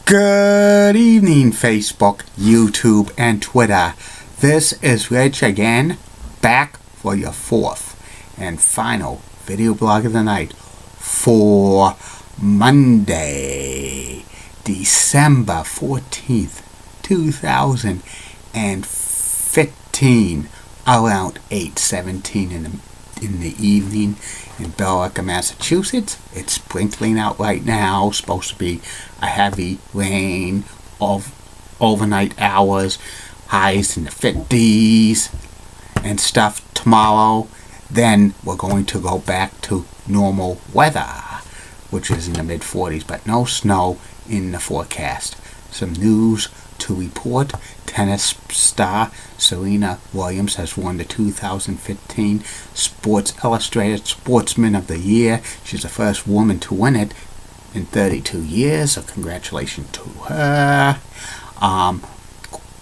Good evening, Facebook, YouTube, and Twitter. This is Rich again, back for your fourth and final video blog of the night for Monday, December 14th, 2015, around 8:17 in the evening in Billerica, Massachusetts. It's sprinkling out right now. Supposed to be a heavy rain of overnight hours, highs in the 50s and stuff tomorrow. Then we're going to go back to normal weather, which is in the mid 40s, but no snow in the forecast. Some news to report. Tennis star Serena Williams has won the 2015 Sports Illustrated Sportsman of the Year. She's the first woman to win it in 32 years, so congratulations to her.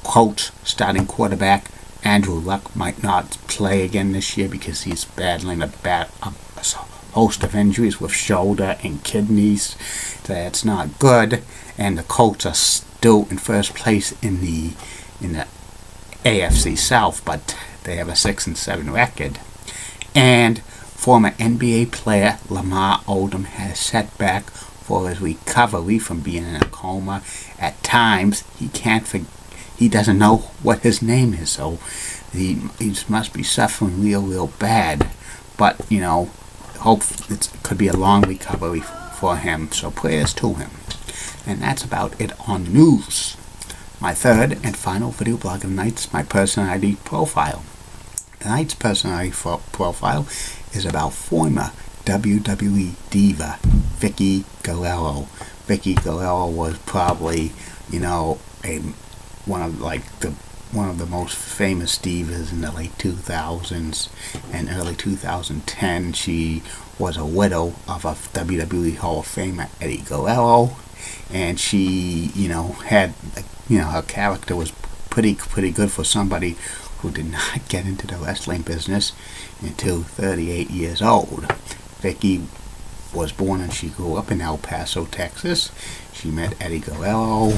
Coach, starting quarterback Andrew Luck might not play again this year because he's battling a host of injuries with shoulder and kidneys. That's not good. And the Colts are still in first place in the AFC South, but they have a 6-7 record. And former NBA player Lamar Odom has setback for his recovery from being in a coma. At times, he doesn't know what his name is, so he must be suffering real bad. But hope it could be a long recovery for him. So prayers to him. And that's about it on news. My third and final video blog of the night is my personality profile. Tonight's personality profile is about former WWE diva Vickie Guerreiro. Vickie Guerreiro was probably, one of the most famous divas in the late 2000s and early 2010. She was a widow of a WWE Hall of Famer, Eddie Guerrero, and she, had, her character was pretty good for somebody who did not get into the wrestling business until 38 years old. Vickie was born and she grew up in El Paso, Texas. She met Eddie Guerrero,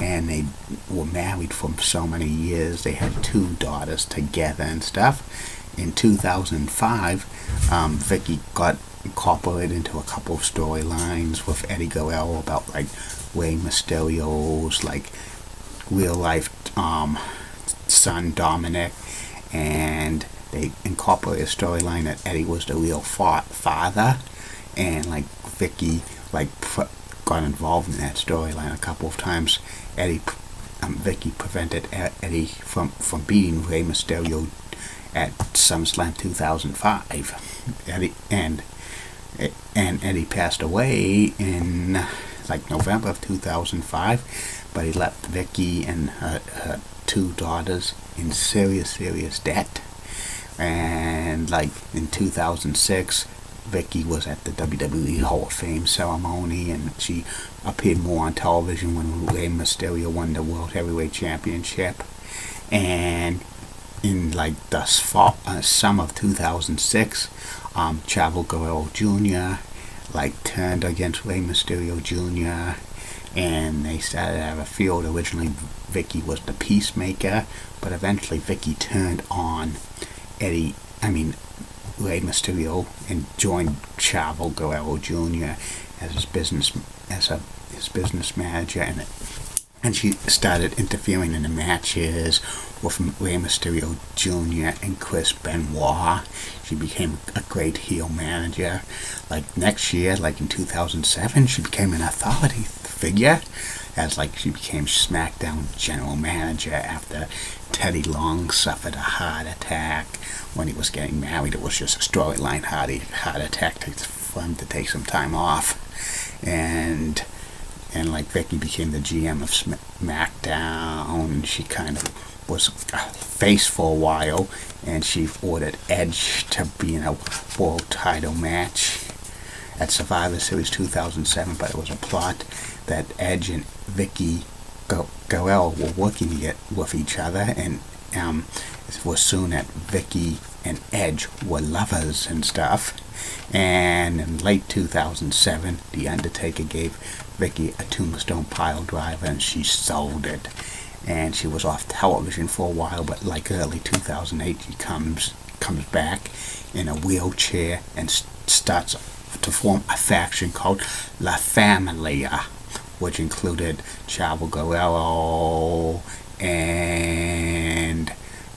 and they were married for so many years. They had 2 daughters together and stuff. In 2005, Vickie got incorporated into a couple of storylines with Eddie Guerrero about Rey Mysterio's real life son Dominic, and they incorporated a storyline that Eddie was the real father, and Vickie got involved in that storyline a couple of times. Vickie prevented Eddie from beating Rey Mysterio at SummerSlam 2005. Eddie passed away in November of 2005, but he left Vickie and her 2 daughters in serious debt. And in 2006, Vickie was at the WWE Hall of Fame ceremony, and she appeared more on television when Rey Mysterio won the World Heavyweight Championship. And in the summer of 2006, Chavo Guerrero Jr. turned against Rey Mysterio Jr. and they started to have a feud. Originally, Vickie was the peacemaker, but eventually Vickie turned on Rey Mysterio and joined Chavo Guerrero Jr. as his business manager, and she started interfering in the matches with Rey Mysterio Jr. and Chris Benoit. She became a great heel manager. Next year, in 2007, she became an authority figure, as she became SmackDown general manager after Teddy Long suffered a heart attack when he was getting married. It was just a storyline heart attack for him to take some time off, and Vickie became the GM of SmackDown. She kind of was a face for a while, and she ordered Edge to be in a world title match at Survivor Series 2007, but it was a plot that Edge and Vickie Guerrero were working with each other, and it was soon that Vickie and Edge were lovers and stuff. And in late 2007, The Undertaker gave Vickie a tombstone pile driver, and she sold it. And she was off television for a while, but like early 2008, she comes back in a wheelchair and starts to form a faction called La Familia, which included Chavo Guerrero and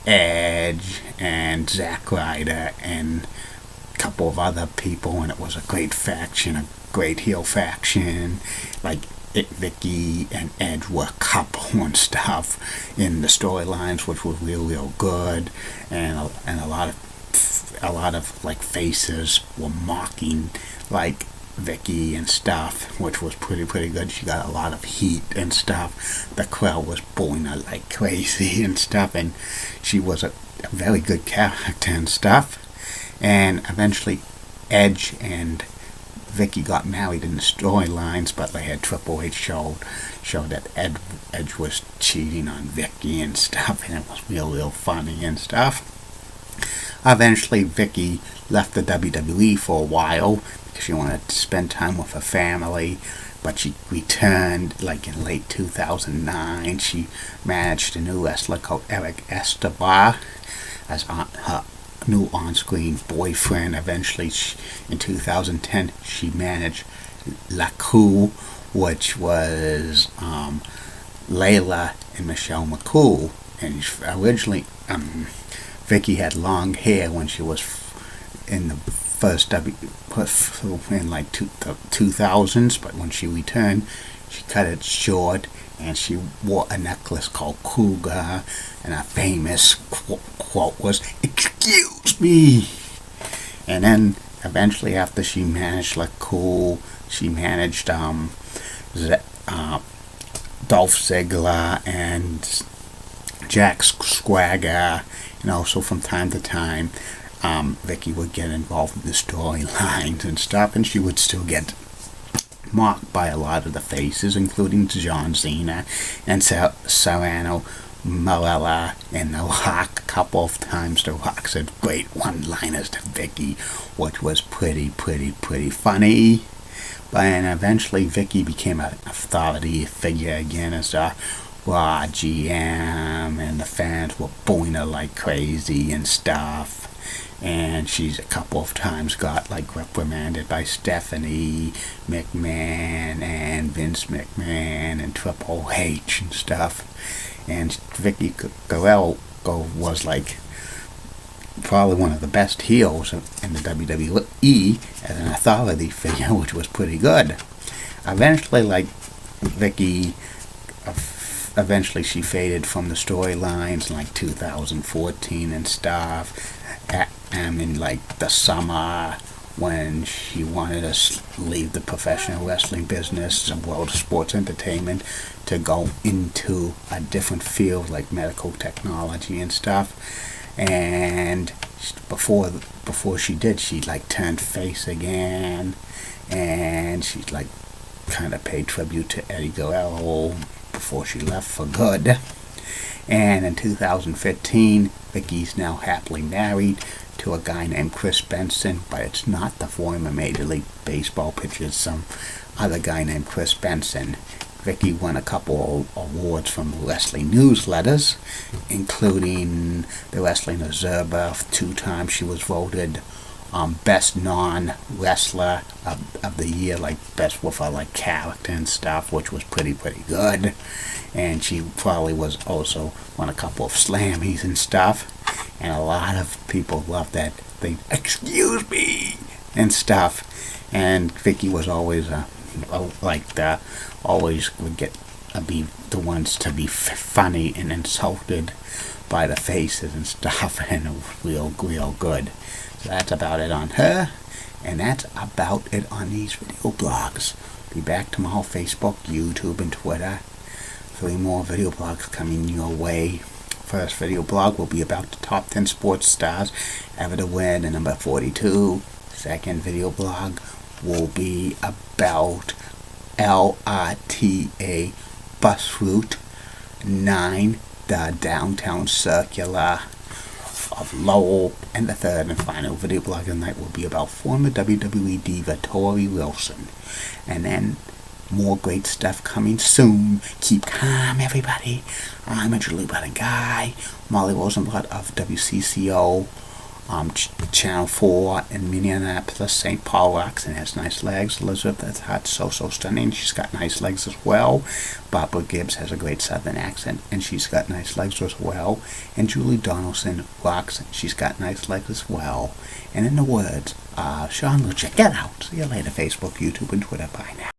Edge and Zack Ryder and a couple of other people, and it was a great faction, a great heel faction. Like Vickie and Edge were a couple and stuff in the storylines, which was real good, and a lot of like faces were mocking like Vickie and stuff, which was pretty good. She got a lot of heat and stuff. The crowd was booing her like crazy and stuff, and she was a very good character and stuff. And eventually Edge and Vickie got married in the storylines, but they had Triple H show that Edge was cheating on Vickie and stuff, and it was real funny and stuff. Eventually Vickie left the WWE for a while because she wanted to spend time with her family, but she returned like in late 2009. She managed a new wrestler called Eric Estebar as her new on-screen boyfriend. Eventually, in 2010, she managed La Cool, which was Layla and Michelle McCool. And originally, Vickie had long hair when she was in the first in like the 2000s, but when she returned, she cut it short, and she wore a necklace called Cougar, and a famous quote was, "Excuse me." And then eventually, after she managed La Cool, she managed Dolph Ziggler and Jack Swagger, and also from time to time Vickie would get involved in the storylines and stuff, and she would still get mocked by a lot of the faces, including John Cena and Serrano Morella and The Rock. A couple of times The Rock said great one-liners to Vickie, which was pretty funny. But and eventually Vickie became an authority figure again as a Raw GM, and the fans were booing her like crazy and stuff. And she's a couple of times got like reprimanded by Stephanie McMahon and Vince McMahon and Triple H and stuff. And Vickie Guerrero was like probably one of the best heels in the WWE as an authority figure, which was pretty good. Eventually, like Vickie, eventually she faded from the storylines in like 2014 and stuff. In like the summer, when she wanted to leave the professional wrestling business and world of sports entertainment to go into a different field like medical technology and stuff. And before she did, she like turned face again, and she like kind of paid tribute to Eddie Guerrero before she left for good. And in 2015, Vickie's now happily married to a guy named Chris Benson, but it's not the former Major League Baseball pitcher, it's some other guy named Chris Benson. Vickie won a couple of awards from the wrestling newsletters, including the Wrestling Observer. 2 times she was voted best non-wrestler of the year, like best with her like character and stuff, which was pretty good. And she probably was also won a couple of Slammies and stuff, and a lot of people loved that thing, "Excuse me," and stuff. And Vickie was always always would be the ones to be funny and insulted by the faces and stuff, and it was real good. So that's about it on her, and that's about it on these video blogs. Be back tomorrow, Facebook, YouTube, and Twitter. 3 more video blogs coming your way. First video blog will be about the top 10 sports stars ever to win, and number 42. Second video blog will be about LRTA bus route 9, the downtown circular of Lowell. And the third and final video blog of the night will be about former WWE diva Tori Wilson. And then More great stuff coming soon. Keep calm, everybody. I'm a Julie Button guy. Molly Rosenblatt of WCCO. Channel 4 in Minneapolis, St. Paul rocks and has nice legs. Elizabeth, that's hot, so stunning. She's got nice legs as well. Barbara Gibbs has a great southern accent and she's got nice legs as well. And Julie Donaldson rocks, she's got nice legs as well. And in the words, Sean Lucia, get out. See you later, Facebook, YouTube, and Twitter. Bye now.